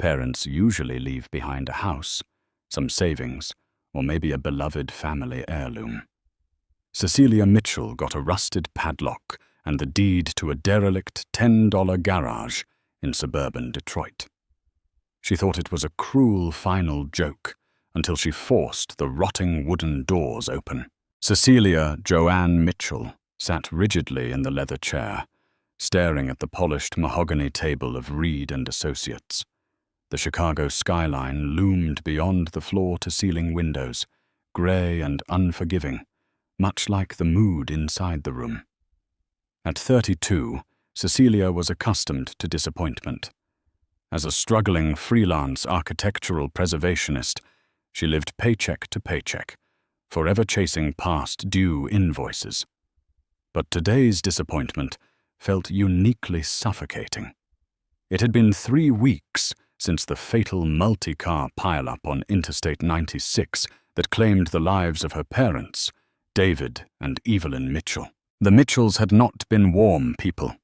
Parents usually leave behind a house, some savings, or maybe a beloved family heirloom. Cecilia Mitchell got a rusted padlock and the deed to a derelict $10 garage in suburban Detroit. She thought it was a cruel final joke until she forced the rotting wooden doors open. Cecilia Joanne Mitchell sat rigidly in the leather chair, staring at the polished mahogany table of Reed and Associates. The Chicago skyline loomed beyond the floor-to-ceiling windows, gray and unforgiving, much like the mood inside the room. At 32, Cecilia was accustomed to disappointment. As a struggling freelance architectural preservationist, she lived paycheck to paycheck, forever chasing past due invoices. But today's disappointment felt uniquely suffocating. It had been 3 weeks since the fatal multi-car pileup on Interstate 96 that claimed the lives of her parents, David and Evelyn Mitchell. The Mitchells had not been warm people.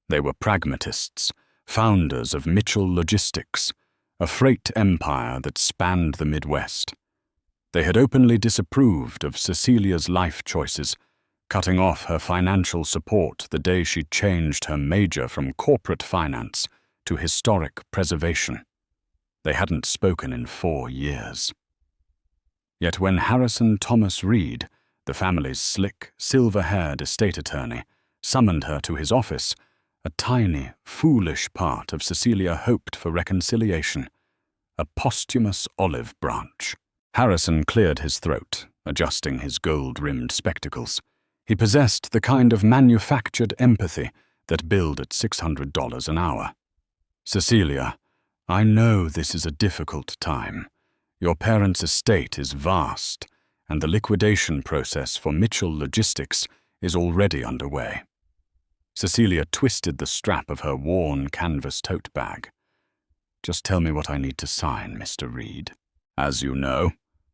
They were pragmatists, founders of Mitchell Logistics, a freight empire that spanned the Midwest. They had openly disapproved of Cecilia's life choices, cutting off her financial support the day she changed her major from corporate finance to historic preservation. They hadn't spoken in 4 years. Yet when Harrison Thomas Reed, the family's slick, silver-haired estate attorney, summoned her to his office, a tiny, foolish part of Cecilia hoped for reconciliation, a posthumous olive branch. Harrison cleared his throat, adjusting his gold-rimmed spectacles. He possessed the kind of manufactured empathy that billed at $600 an hour. Cecilia, I know this is a difficult time. Your parents' estate is vast, and the liquidation process for Mitchell Logistics is already underway. Cecilia twisted the strap of her worn canvas tote bag. Just tell me what I need to sign, Mr. Reed. As you know,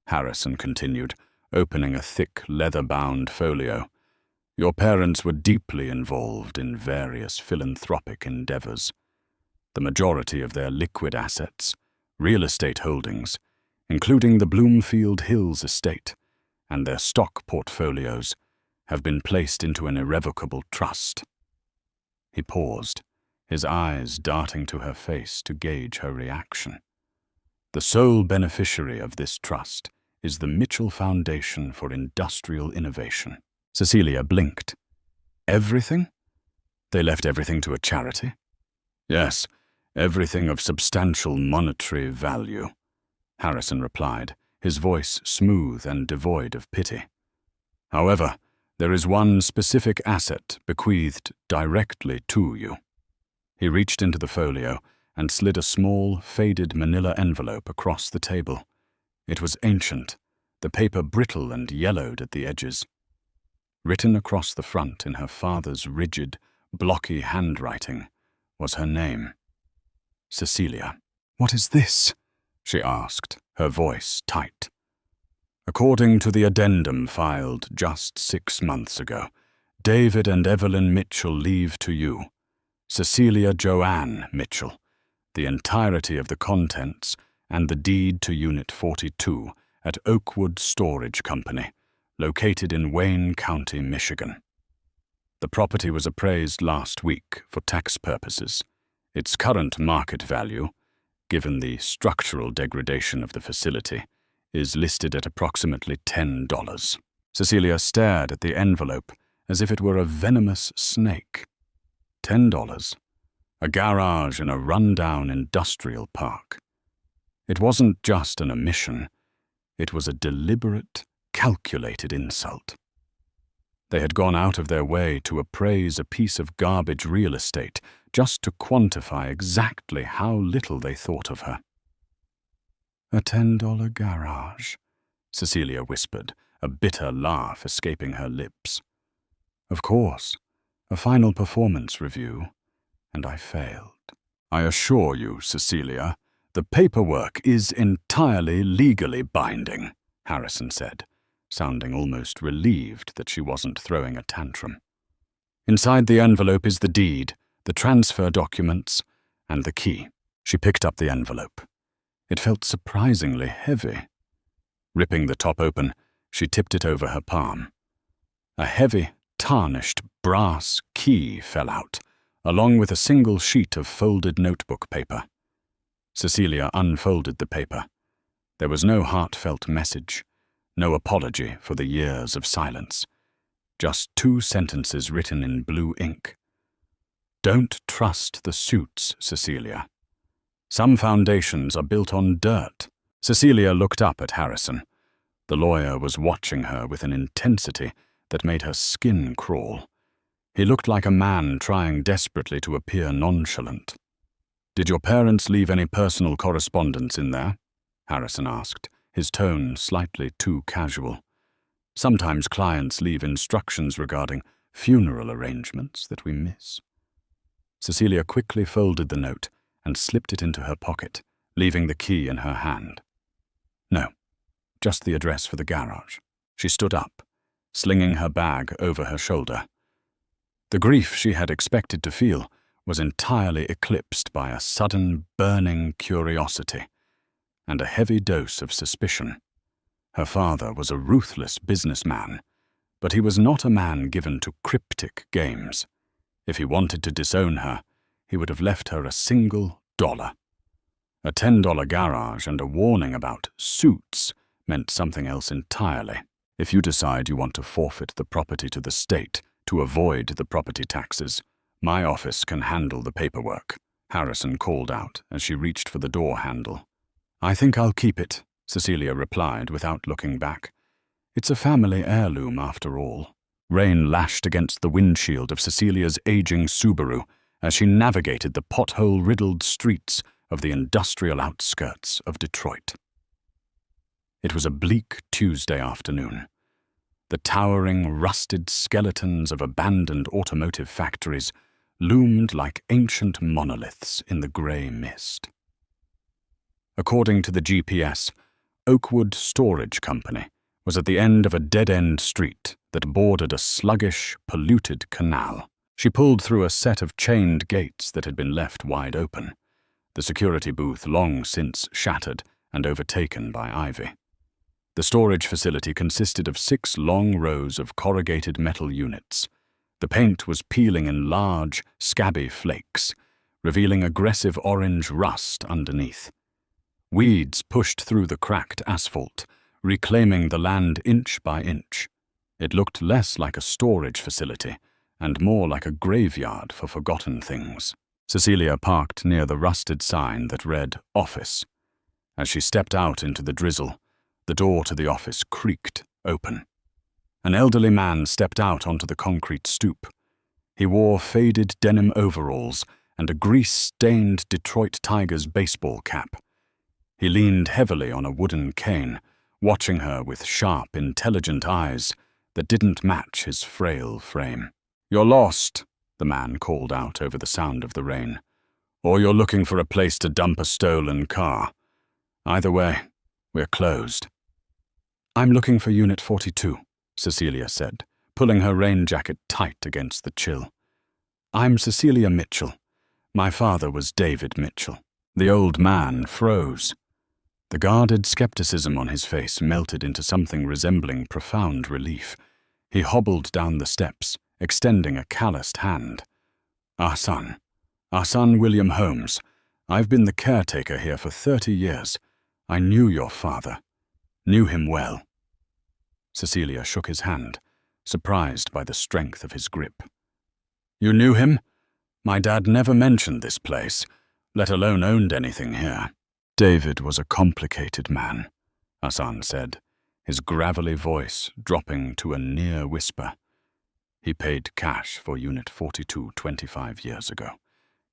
Harrison continued, opening a thick, leather-bound folio, your parents were deeply involved in various philanthropic endeavors. The majority of their liquid assets, real estate holdings, including the Bloomfield Hills estate, and their stock portfolios, have been placed into an irrevocable trust. He paused, his eyes darting to her face to gauge her reaction. The sole beneficiary of this trust is the Mitchell Foundation for Industrial Innovation. Cecilia blinked. Everything? They left everything to a charity? Yes, everything of substantial monetary value, Harrison replied, his voice smooth and devoid of pity. However, there is one specific asset bequeathed directly to you. He reached into the folio and slid a small, faded manila envelope across the table. It was ancient, the paper brittle and yellowed at the edges. Written across the front in her father's rigid, blocky handwriting was her name. Cecilia. What is this? She asked, her voice tight. According to the addendum filed just 6 months ago, David and Evelyn Mitchell leave to you, Cecilia Joanne Mitchell, the entirety of the contents and the deed to Unit 42 at Oakwood Storage Company, located in Wayne County, Michigan. The property was appraised last week for tax purposes. Its current market value, given the structural degradation of the facility, is listed at approximately $10. Cecilia stared at the envelope as if it were a venomous snake. $10. A garage in a run-down industrial park. It wasn't just an omission. It was a deliberate, calculated insult. They had gone out of their way to appraise a piece of garbage real estate just to quantify exactly how little they thought of her. A $10 garage, Cecilia whispered, a bitter laugh escaping her lips. Of course, a final performance review, and I failed. I assure you, Cecilia, the paperwork is entirely legally binding, Harrison said, sounding almost relieved that she wasn't throwing a tantrum. Inside the envelope is the deed, the transfer documents, and the key. She picked up the envelope. It felt surprisingly heavy. Ripping the top open, she tipped it over her palm. A heavy, tarnished brass key fell out, along with a single sheet of folded notebook paper. Cecilia unfolded the paper. There was no heartfelt message, no apology for the years of silence. Just 2 sentences written in blue ink. Don't trust the suits, Cecilia. Some foundations are built on dirt. Cecilia looked up at Harrison. The lawyer was watching her with an intensity that made her skin crawl. He looked like a man trying desperately to appear nonchalant. Did your parents leave any personal correspondence in there? Harrison asked, his tone slightly too casual. Sometimes clients leave instructions regarding funeral arrangements that we miss. Cecilia quickly folded the note and slipped it into her pocket, leaving the key in her hand. No, just the address for the garage. She stood up, slinging her bag over her shoulder. The grief she had expected to feel was entirely eclipsed by a sudden burning curiosity and a heavy dose of suspicion. Her father was a ruthless businessman, but he was not a man given to cryptic games. If he wanted to disown her, he would have left her a single dollar. A $10 garage and a warning about suits meant something else entirely. If you decide you want to forfeit the property to the state to avoid the property taxes, my office can handle the paperwork, Harrison called out as she reached for the door handle. I think I'll keep it, Cecilia replied without looking back. It's a family heirloom after all. Rain lashed against the windshield of Cecilia's aging Subaru as she navigated the pothole-riddled streets of the industrial outskirts of Detroit. It was a bleak Tuesday afternoon. The towering, rusted skeletons of abandoned automotive factories loomed like ancient monoliths in the grey mist. According to the GPS, Oakwood Storage Company was at the end of a dead-end street that bordered a sluggish, polluted canal. She pulled through a set of chained gates that had been left wide open, the security booth long since shattered and overtaken by ivy. The storage facility consisted of 6 long rows of corrugated metal units. The paint was peeling in large, scabby flakes, revealing aggressive orange rust underneath. Weeds pushed through the cracked asphalt, reclaiming the land inch by inch. It looked less like a storage facility and more like a graveyard for forgotten things. Cecilia parked near the rusted sign that read "Office." As she stepped out into the drizzle, the door to the office creaked open. An elderly man stepped out onto the concrete stoop. He wore faded denim overalls and a grease-stained Detroit Tigers baseball cap. He leaned heavily on a wooden cane, watching her with sharp, intelligent eyes that didn't match his frail frame. "You're lost," the man called out over the sound of the rain. "Or you're looking for a place to dump a stolen car. Either way, we're closed." "I'm looking for Unit 42, Cecilia said, pulling her rain jacket tight against the chill. "I'm Cecilia Mitchell. My father was David Mitchell." The old man froze. The guarded skepticism on his face melted into something resembling profound relief. He hobbled down the steps, extending a calloused hand. "Ahsan William Holmes. I've been the caretaker here for 30 years. I knew your father. Knew him well." Cecilia shook his hand, surprised by the strength of his grip. "You knew him? My dad never mentioned this place, let alone owned anything here." "David was a complicated man," Ahsan said, his gravelly voice dropping to a near whisper. "He paid cash for Unit 42 25 years ago,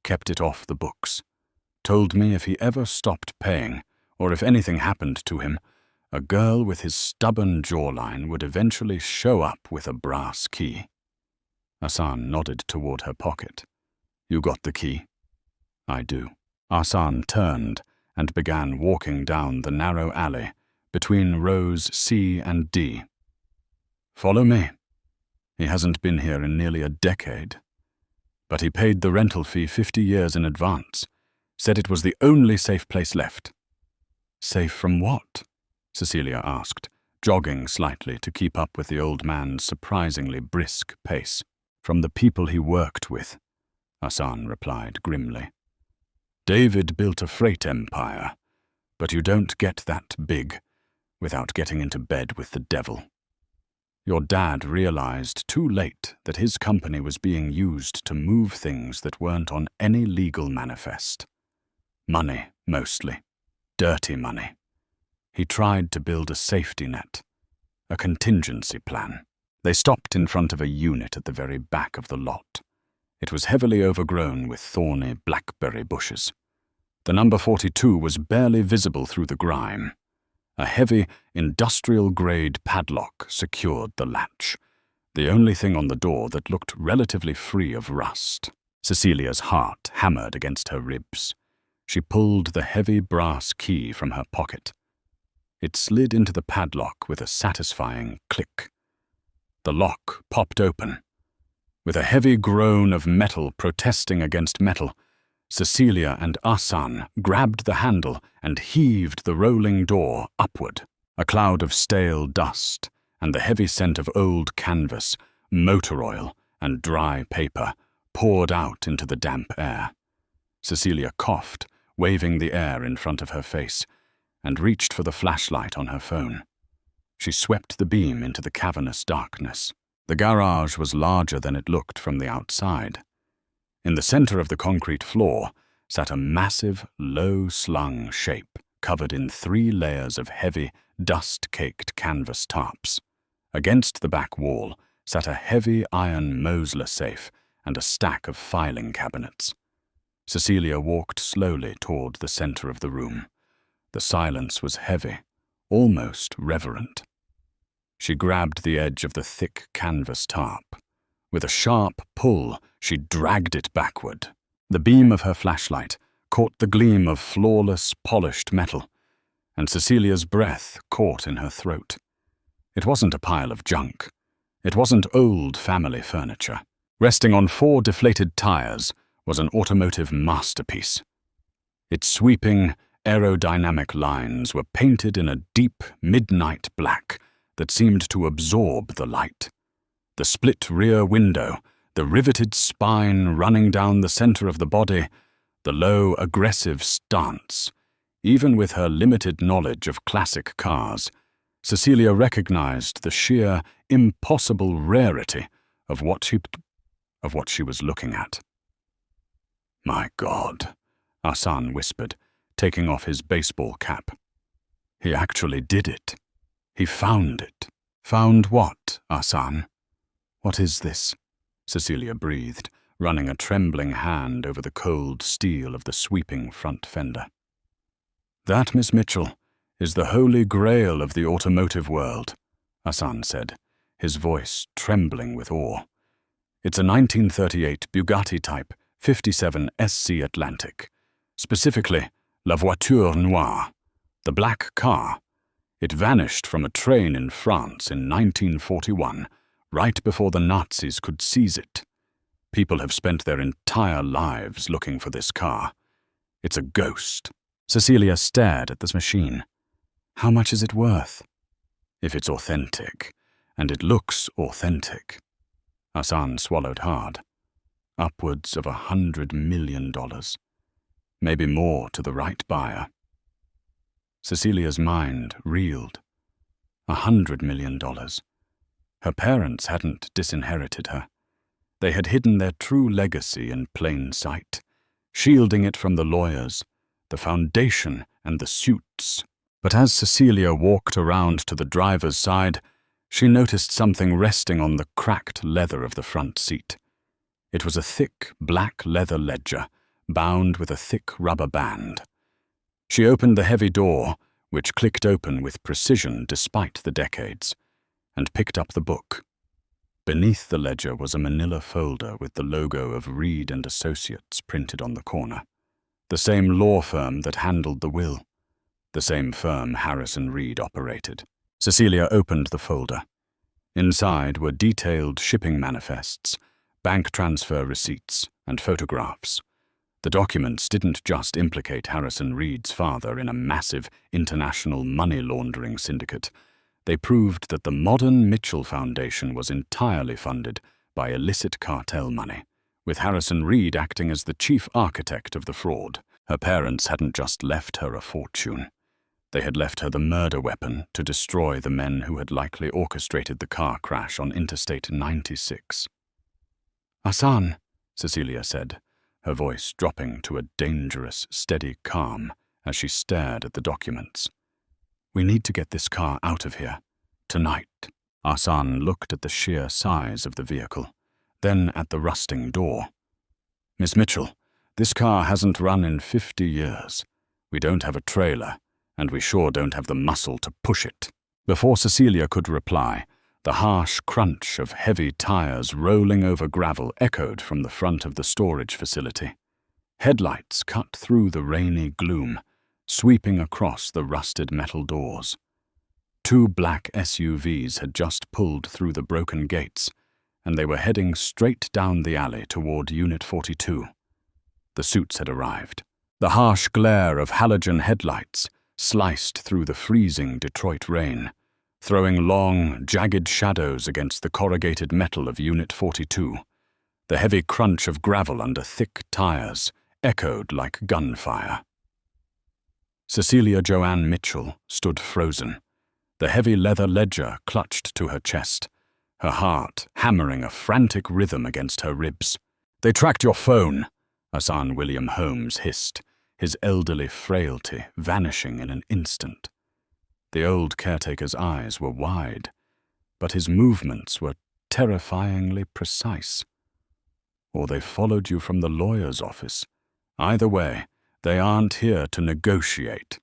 kept it off the books, told me if he ever stopped paying, or if anything happened to him, a girl with his stubborn jawline would eventually show up with a brass key." Ahsan nodded toward her pocket. "You got the key?" "I do." Ahsan turned and began walking down the narrow alley between rows C and D. "Follow me." He hasn't been here in nearly a decade. But he paid the rental fee 50 years in advance. said it was the only safe place left. Safe from what? Cecilia asked, jogging slightly to keep up with the old man's surprisingly brisk pace. From the people he worked with, Hassan replied grimly. David built a freight empire, but you don't get that big without getting into bed with the devil. Your dad realized too late that his company was being used to move things that weren't on any legal manifest. Money, mostly. Dirty money. He tried to build a safety net, a contingency plan. They stopped in front of a unit at the very back of the lot. It was heavily overgrown with thorny blackberry bushes. The number 42 was barely visible through the grime. A heavy, industrial-grade padlock secured the latch, the only thing on the door that looked relatively free of rust. Cecilia's heart hammered against her ribs. She pulled the heavy brass key from her pocket. It slid into the padlock with a satisfying click. The lock popped open. With a heavy groan of metal protesting against metal, Cecilia and Hassan grabbed the handle and heaved the rolling door upward. A cloud of stale dust and the heavy scent of old canvas, motor oil, and dry paper poured out into the damp air. Cecilia coughed, waving the air in front of her face, and reached for the flashlight on her phone. She swept the beam into the cavernous darkness. The garage was larger than it looked from the outside. In the center of the concrete floor sat a massive, low-slung shape covered in 3 layers of heavy, dust-caked canvas tarps. Against the back wall sat a heavy iron Mosler safe and a stack of filing cabinets. Cecilia walked slowly toward the center of the room. The silence was heavy, almost reverent. She grabbed the edge of the thick canvas tarp. With a sharp pull, she dragged it backward. The beam of her flashlight caught the gleam of flawless, polished metal, and Cecilia's breath caught in her throat. It wasn't a pile of junk. It wasn't old family furniture. Resting on 4 deflated tires was an automotive masterpiece. Its sweeping, aerodynamic lines were painted in a deep, midnight black that seemed to absorb the light. The split rear window, the riveted spine running down the center of the body, the low, aggressive stance. Even with her limited knowledge of classic cars, Cecilia recognized the sheer, impossible rarity of what she was looking at. "My God," Hassan whispered, taking off his baseball cap. "He actually did it. He found it." "Found what, Hassan? What is this?" Cecilia breathed, running a trembling hand over the cold steel of the sweeping front fender. "That, Miss Mitchell, is the holy grail of the automotive world," Hassan said, his voice trembling with awe. "It's a 1938 Bugatti Type 57 SC Atlantic, specifically La Voiture Noire, the black car. It vanished from a train in France in 1941, right before the Nazis could seize it. People have spent their entire lives looking for this car. It's a ghost." Cecilia stared at this machine. "How much is it worth?" "If it's authentic, and it looks authentic." Hassan swallowed hard. "Upwards of $100 million. Maybe more to the right buyer." Cecilia's mind reeled. $100 million. Her parents hadn't disinherited her. They had hidden their true legacy in plain sight, shielding it from the lawyers, the foundation, and the suits. But as Cecilia walked around to the driver's side, she noticed something resting on the cracked leather of the front seat. It was a thick, black leather ledger, bound with a thick rubber band. She opened the heavy door, which clicked open with precision despite the decades, and picked up the book. Beneath the ledger was a manila folder with the logo of Reed and Associates printed on the corner. The same law firm that handled the will. The same firm Harrison Reed operated. Cecilia opened the folder. Inside were detailed shipping manifests, bank transfer receipts, and photographs. The documents didn't just implicate Harrison Reed's father in a massive international money laundering syndicate. They proved that the modern Mitchell Foundation was entirely funded by illicit cartel money, with Harrison Reed acting as the chief architect of the fraud. Her parents hadn't just left her a fortune. They had left her the murder weapon to destroy the men who had likely orchestrated the car crash on Interstate 96. "Hassan," Cecilia said, her voice dropping to a dangerous, steady calm as she stared at the documents. "We need to get this car out of here. Tonight." Hassan looked at the sheer size of the vehicle, then at the rusting door. "Miss Mitchell, this car hasn't run in 50 years. We don't have a trailer, and we sure don't have the muscle to push it." Before Cecilia could reply, the harsh crunch of heavy tires rolling over gravel echoed from the front of the storage facility. Headlights cut through the rainy gloom, sweeping across the rusted metal doors. 2 black SUVs had just pulled through the broken gates, and they were heading straight down the alley toward Unit 42. The suits had arrived. The harsh glare of halogen headlights sliced through the freezing Detroit rain, throwing long, jagged shadows against the corrugated metal of Unit 42. The heavy crunch of gravel under thick tires echoed like gunfire. Cecilia Joanne Mitchell stood frozen, the heavy leather ledger clutched to her chest, her heart hammering a frantic rhythm against her ribs. "They tracked your phone," Hassan William Holmes hissed, his elderly frailty vanishing in an instant. The old caretaker's eyes were wide, but his movements were terrifyingly precise. "Or they followed you from the lawyer's office. Either way, they aren't here to negotiate."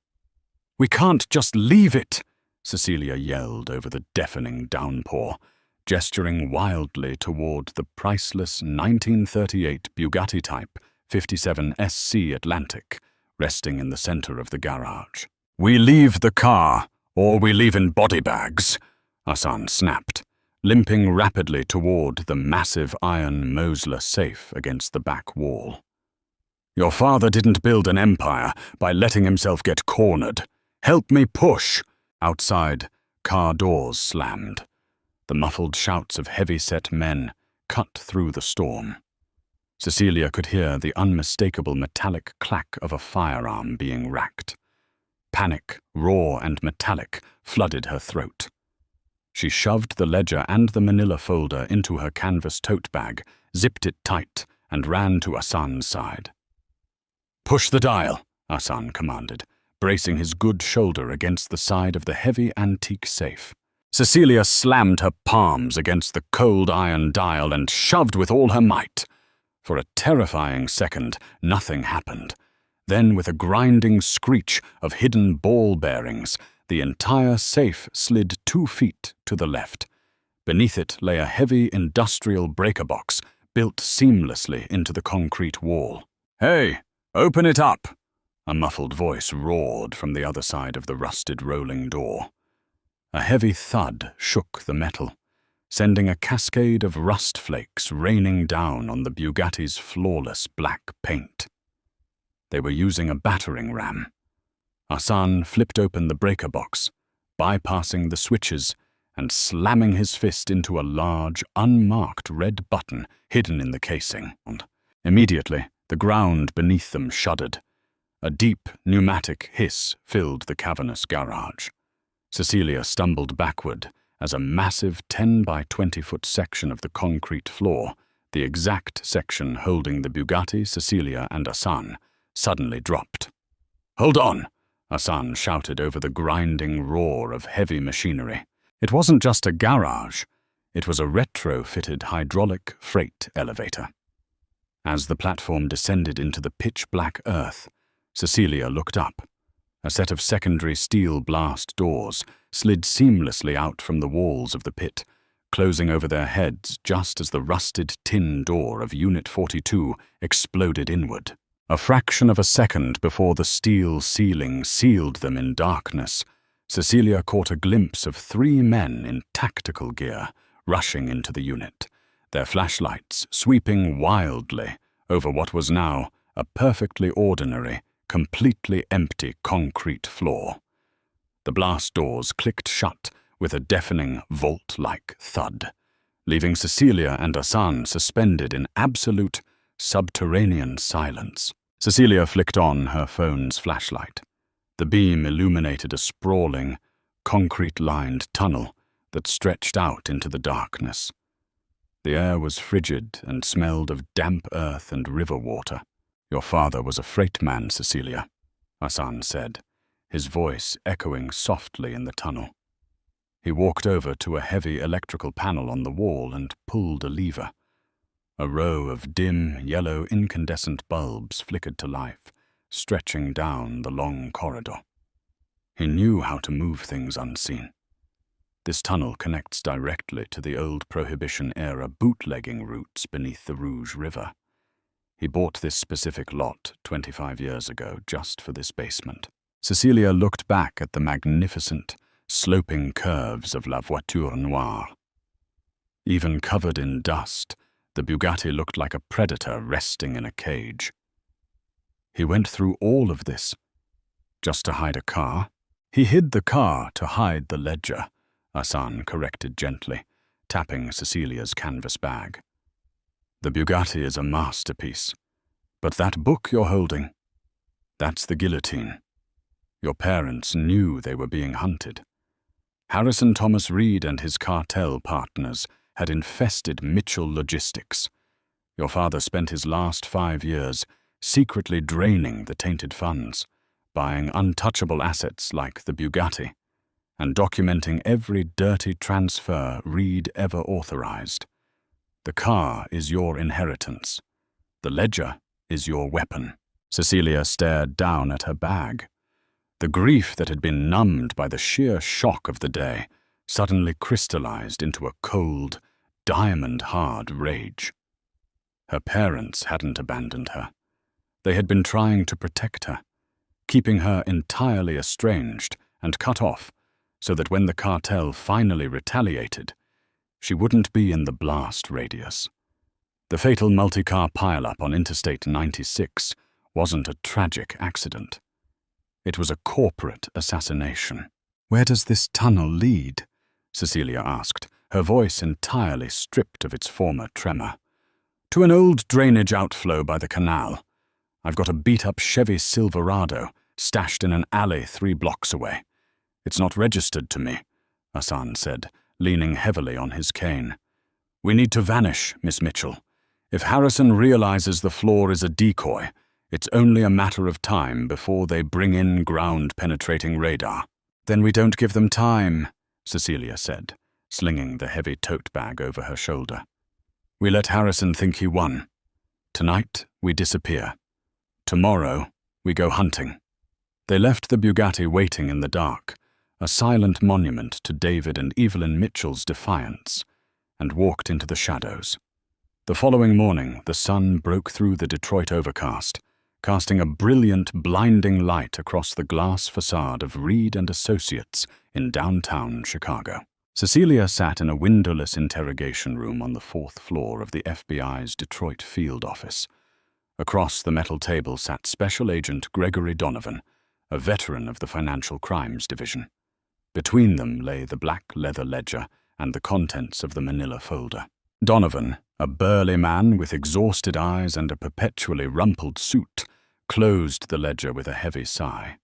"We can't just leave it," Cecilia yelled over the deafening downpour, gesturing wildly toward the priceless 1938 Bugatti Type 57 SC Atlantic, resting in the center of the garage. "We leave the car, or we leave in body bags," Hassan snapped, limping rapidly toward the massive iron Mosler safe against the back wall. "Your father didn't build an empire by letting himself get cornered. Help me push." Outside, car doors slammed. The muffled shouts of heavy-set men cut through the storm. Cecilia could hear the unmistakable metallic clack of a firearm being racked. Panic, raw and metallic, flooded her throat. She shoved the ledger and the manila folder into her canvas tote bag, zipped it tight, and ran to Hassan's side. "Push the dial," Hassan commanded, bracing his good shoulder against the side of the heavy antique safe. Cecilia slammed her palms against the cold iron dial and shoved with all her might. For a terrifying second, nothing happened. Then, with a grinding screech of hidden ball bearings, the entire safe slid 2 feet to the left. Beneath it lay a heavy industrial breaker box built seamlessly into the concrete wall. "Hey, open it up!" a muffled voice roared from the other side of the rusted rolling door. A heavy thud shook the metal, sending a cascade of rust flakes raining down on the Bugatti's flawless black paint. They were using a battering ram. Hassan flipped open the breaker box, bypassing the switches and slamming his fist into a large, unmarked red button hidden in the casing. Immediately, the ground beneath them shuddered. A deep, pneumatic hiss filled the cavernous garage. Cecilia stumbled backward as a massive 10 by 20-foot section of the concrete floor, the exact section holding the Bugatti, Cecilia, and Hassan, suddenly dropped. "Hold on!" Hassan shouted over the grinding roar of heavy machinery. It wasn't just a garage. It was a retrofitted hydraulic freight elevator. As the platform descended into the pitch-black earth, Cecilia looked up. A set of secondary steel blast doors slid seamlessly out from the walls of the pit, closing over their heads just as the rusted tin door of Unit 42 exploded inward. A fraction of a second before the steel ceiling sealed them in darkness, Cecilia caught a glimpse of 3 men in tactical gear rushing into the unit, their flashlights sweeping wildly over what was now a perfectly ordinary, completely empty concrete floor. The blast doors clicked shut with a deafening vault-like thud, leaving Cecilia and Hassan suspended in absolute subterranean silence. Cecilia flicked on her phone's flashlight. The beam illuminated a sprawling, concrete-lined tunnel that stretched out into the darkness. The air was frigid and smelled of damp earth and river water. "Your father was a freight man, Cecilia," Hassan said, his voice echoing softly in the tunnel. He walked over to a heavy electrical panel on the wall and pulled a lever. A row of dim, yellow incandescent bulbs flickered to life, stretching down the long corridor. He knew how to move things unseen. This tunnel connects directly to the old Prohibition-era bootlegging routes beneath the Rouge River. He bought this specific lot 25 years ago just for this basement. Cecilia looked back at the magnificent, sloping curves of La Voiture Noire. Even covered in dust, the Bugatti looked like a predator resting in a cage. He went through all of this just to hide a car? He hid the car to hide the ledger, Hassan corrected gently, tapping Cecilia's canvas bag. The Bugatti is a masterpiece, but that book you're holding, that's the guillotine. Your parents knew they were being hunted. Harrison Thomas Reed and his cartel partners had infested Mitchell Logistics. Your father spent his last 5 years secretly draining the tainted funds, buying untouchable assets like the Bugatti, and documenting every dirty transfer Reed ever authorized. The car is your inheritance. The ledger is your weapon. Cecilia stared down at her bag. The grief that had been numbed by the sheer shock of the day suddenly crystallized into a cold, diamond-hard rage. Her parents hadn't abandoned her. They had been trying to protect her, keeping her entirely estranged and cut off so that when the cartel finally retaliated, she wouldn't be in the blast radius. The fatal multi-car pileup on Interstate 96 wasn't a tragic accident. It was a corporate assassination. "Where does this tunnel lead?" Cecilia asked, her voice entirely stripped of its former tremor. "To an old drainage outflow by the canal. I've got a beat-up Chevy Silverado stashed in an alley 3 blocks away. It's not registered to me," Hassan said, leaning heavily on his cane. "We need to vanish, Miss Mitchell. If Harrison realizes the floor is a decoy, it's only a matter of time before they bring in ground-penetrating radar." "Then we don't give them time," Cecilia said, slinging the heavy tote bag over her shoulder. "We let Harrison think he won. Tonight, we disappear. Tomorrow, we go hunting." They left the Bugatti waiting in the dark, a silent monument to David and Evelyn Mitchell's defiance, and walked into the shadows. The following morning, the sun broke through the Detroit overcast, casting a brilliant, blinding light across the glass facade of Reed and Associates in downtown Chicago. Cecilia sat in a windowless interrogation room on the 4th floor of the FBI's Detroit field office. Across the metal table sat Special Agent Gregory Donovan, a veteran of the Financial Crimes Division. Between them lay the black leather ledger and the contents of the manila folder. Donovan, a burly man with exhausted eyes and a perpetually rumpled suit, closed the ledger with a heavy sigh.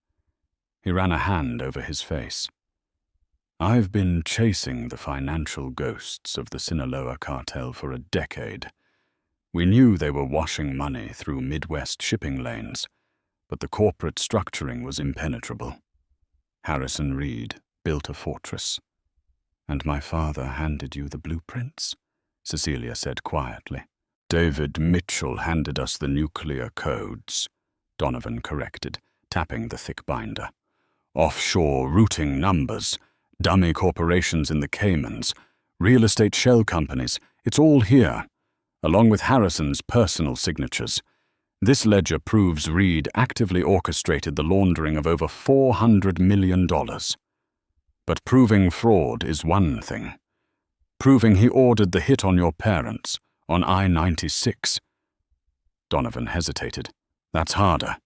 He ran a hand over his face. "I've been chasing the financial ghosts of the Sinaloa cartel for a decade. We knew they were washing money through Midwest shipping lanes, but the corporate structuring was impenetrable. Harrison Reed built a fortress. And my father handed you the blueprints?" Cecilia said quietly. "David Mitchell handed us the nuclear codes," Donovan corrected, tapping the thick binder. "Offshore routing numbers, dummy corporations in the Caymans, real estate shell companies, it's all here, along with Harrison's personal signatures. This ledger proves Reed actively orchestrated the laundering of over $400 million. But proving fraud is one thing. Proving he ordered the hit on your parents, on I-96. Donovan hesitated, That's harder.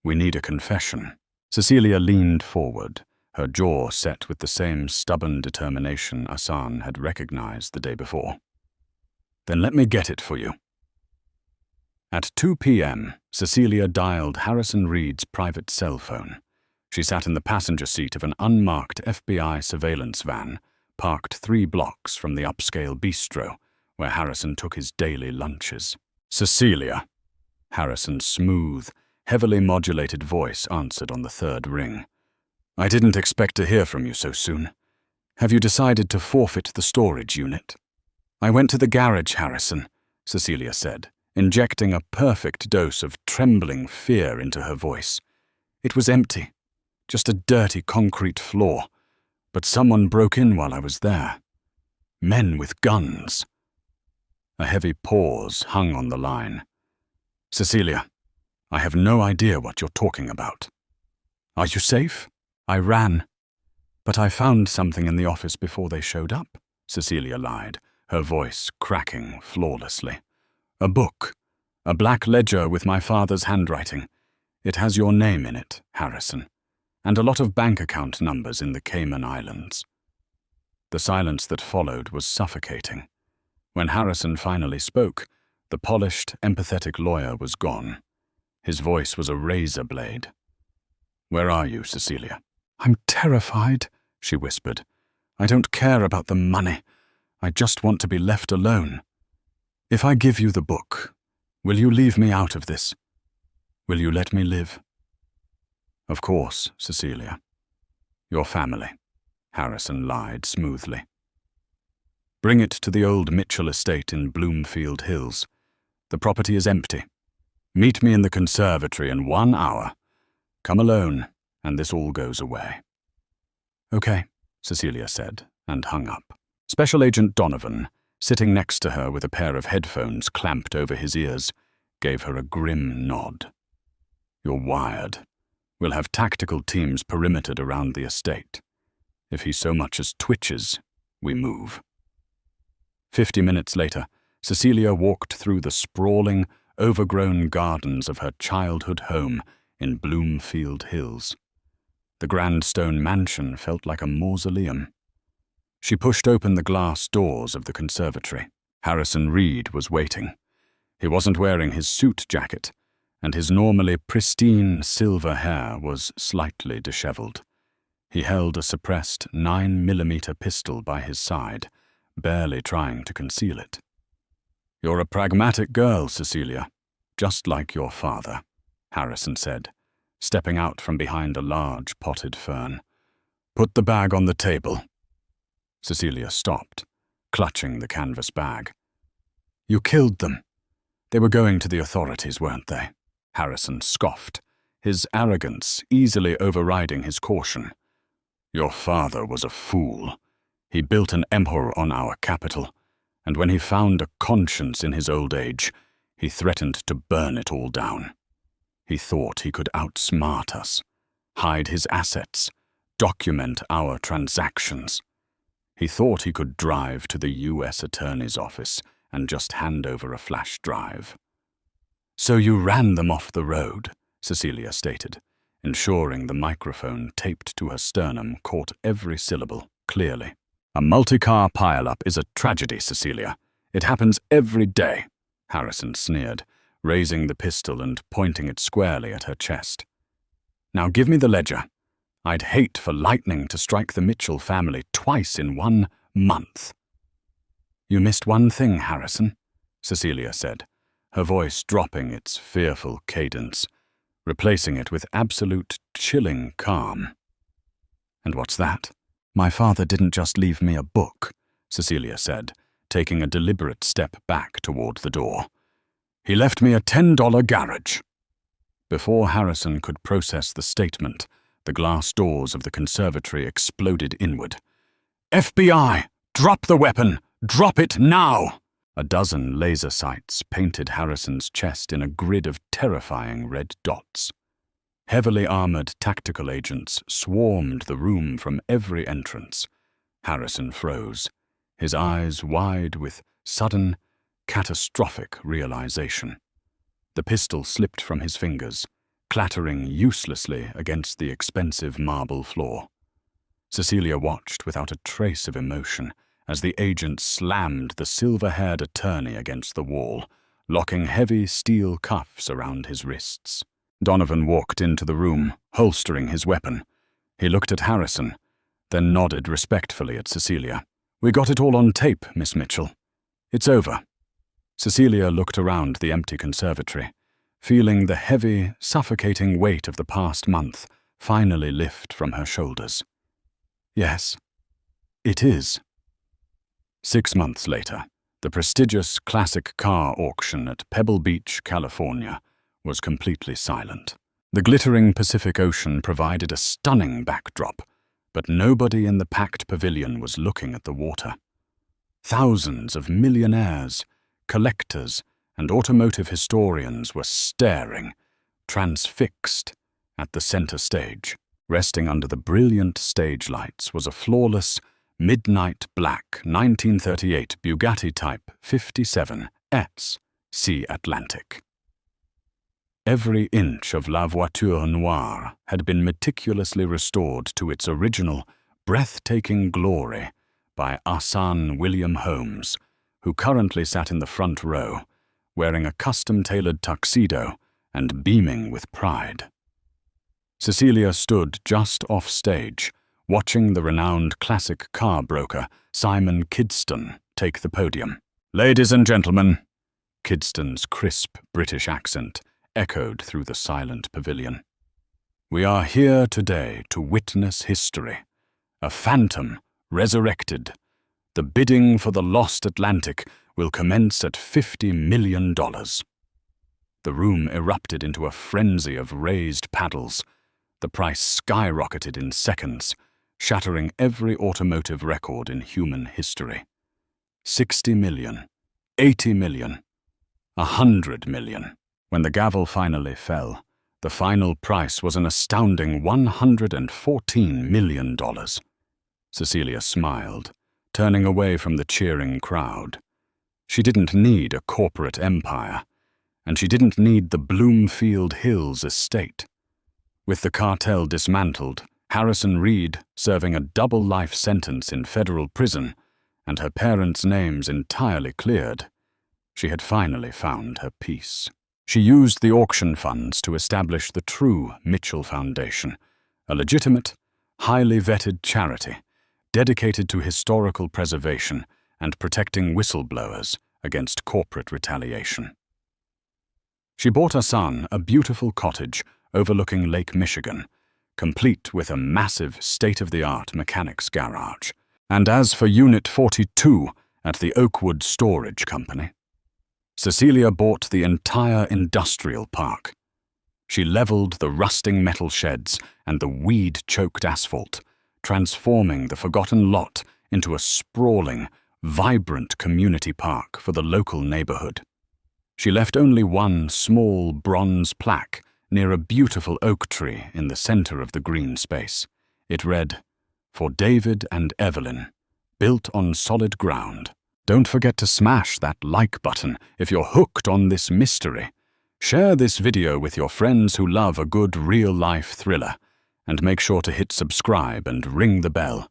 We need a confession. Cecilia leaned forward, her jaw set with the same stubborn determination Hassan had recognized the day before. Then let me get it for you. At 2 p.m., Cecilia dialed Harrison Reed's private cell phone. She sat in the passenger seat of an unmarked FBI surveillance van, parked 3 blocks from the upscale bistro, where Harrison took his daily lunches. Cecilia. Harrison's smooth, heavily modulated voice answered on the 3rd ring. I didn't expect to hear from you so soon. Have you decided to forfeit the storage unit? I went to the garage, Harrison, Cecilia said, injecting a perfect dose of trembling fear into her voice. It was empty, just a dirty concrete floor, but someone broke in while I was there. Men with guns. A heavy pause hung on the line. Cecilia, I have no idea what you're talking about. Are you safe? I ran. But I found something in the office before they showed up, Cecilia lied, her voice cracking flawlessly. A book. A black ledger with my father's handwriting. It has your name in it, Harrison, and a lot of bank account numbers in the Cayman Islands. The silence that followed was suffocating. When Harrison finally spoke, the polished, empathetic lawyer was gone. His voice was a razor blade. Where are you, Cecilia? I'm terrified, she whispered. I don't care about the money. I just want to be left alone. If I give you the book, will you leave me out of this? Will you let me live? Of course, Cecilia. Your family, Harrison lied smoothly. Bring it to the old Mitchell estate in Bloomfield Hills. The property is empty. Meet me in the conservatory in 1 hour. Come alone, and this all goes away. Okay, Cecilia said, and hung up. Special Agent Donovan, sitting next to her with a pair of headphones clamped over his ears, gave her a grim nod. You're wired. We'll have tactical teams perimetered around the estate. If he so much as twitches, we move. 50 minutes later, Cecilia walked through the sprawling, overgrown gardens of her childhood home in Bloomfield Hills. The grand stone mansion felt like a mausoleum. She pushed open the glass doors of the conservatory. Harrison Reed was waiting. He wasn't wearing his suit jacket, and his normally pristine silver hair was slightly disheveled. He held a suppressed 9mm pistol by his side, barely trying to conceal it. You're a pragmatic girl, Cecilia, just like your father, Harrison said, stepping out from behind a large potted fern. Put the bag on the table. Cecilia stopped, clutching the canvas bag. You killed them. They were going to the authorities, weren't they? Harrison scoffed, his arrogance easily overriding his caution. Your father was a fool. He built an empire on our capital, and when he found a conscience in his old age, he threatened to burn it all down. He thought he could outsmart us, hide his assets, document our transactions. He thought he could drive to the U.S. Attorney's office and just hand over a flash drive. So you ran them off the road, Cecilia stated, ensuring the microphone taped to her sternum caught every syllable clearly. A multi-car pile-up is a tragedy, Cecilia. It happens every day, Harrison sneered, raising the pistol and pointing it squarely at her chest. Now give me the ledger. I'd hate for lightning to strike the Mitchell family twice in 1 month. You missed one thing, Harrison, Cecilia said, her voice dropping its fearful cadence, replacing it with absolute chilling calm. And what's that? My father didn't just leave me a book, Cecilia said, taking a deliberate step back toward the door. He left me a $10 garage. Before Harrison could process the statement, the glass doors of the conservatory exploded inward. FBI! Drop the weapon! Drop it now! A dozen laser sights painted Harrison's chest in a grid of terrifying red dots. Heavily armored tactical agents swarmed the room from every entrance. Harrison froze, his eyes wide with sudden, catastrophic realization. The pistol slipped from his fingers, clattering uselessly against the expensive marble floor. Cecilia watched without a trace of emotion as the agent slammed the silver-haired attorney against the wall, locking heavy steel cuffs around his wrists. Donovan walked into the room, holstering his weapon. He looked at Harrison, then nodded respectfully at Cecilia. "We got it all on tape, Miss Mitchell. It's over." Cecilia looked around the empty conservatory, feeling the heavy, suffocating weight of the past month finally lift from her shoulders. "Yes, it is." 6 months later, the prestigious classic car auction at Pebble Beach, California, was completely silent. The glittering Pacific Ocean provided a stunning backdrop, but nobody in the packed pavilion was looking at the water. Thousands of millionaires, collectors, and automotive historians were staring, transfixed, at the center stage. Resting under the brilliant stage lights was a flawless, midnight black 1938 Bugatti Type 57S Sea Atlantic. Every inch of La Voiture Noire had been meticulously restored to its original, breathtaking glory by Asan William Holmes, who currently sat in the front row, wearing a custom-tailored tuxedo and beaming with pride. Cecilia stood just off stage, watching the renowned classic car broker Simon Kidston take the podium. "Ladies and gentlemen," Kidston's crisp British accent echoed through the silent pavilion, "we are here today to witness history. A phantom resurrected. The bidding for the lost Atlantic will commence at $50 million. The room erupted into a frenzy of raised paddles. The price skyrocketed in seconds, shattering every automotive record in human history. 60 million, 80 million, 100 million. When the gavel finally fell, the final price was an astounding $114 million. Cecilia smiled, turning away from the cheering crowd. She didn't need a corporate empire, and she didn't need the Bloomfield Hills estate. With the cartel dismantled, Harrison Reed serving a double life sentence in federal prison, and her parents' names entirely cleared, she had finally found her peace. She used the auction funds to establish the true Mitchell Foundation, a legitimate, highly vetted charity dedicated to historical preservation and protecting whistleblowers against corporate retaliation. She bought Asan a beautiful cottage overlooking Lake Michigan, complete with a massive state-of-the-art mechanics garage. And as for Unit 42 at the Oakwood Storage Company, Cecilia bought the entire industrial park. She leveled the rusting metal sheds and the weed-choked asphalt, transforming the forgotten lot into a sprawling, vibrant community park for the local neighborhood. She left only one small bronze plaque near a beautiful oak tree in the center of the green space. It read, "For David and Evelyn, built on solid ground." Don't forget to smash that like button if you're hooked on this mystery. Share this video with your friends who love a good real-life thriller, and make sure to hit subscribe and ring the bell,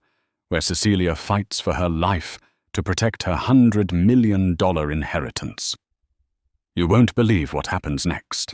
where Cecilia fights for her life to protect her $100 million inheritance. You won't believe what happens next.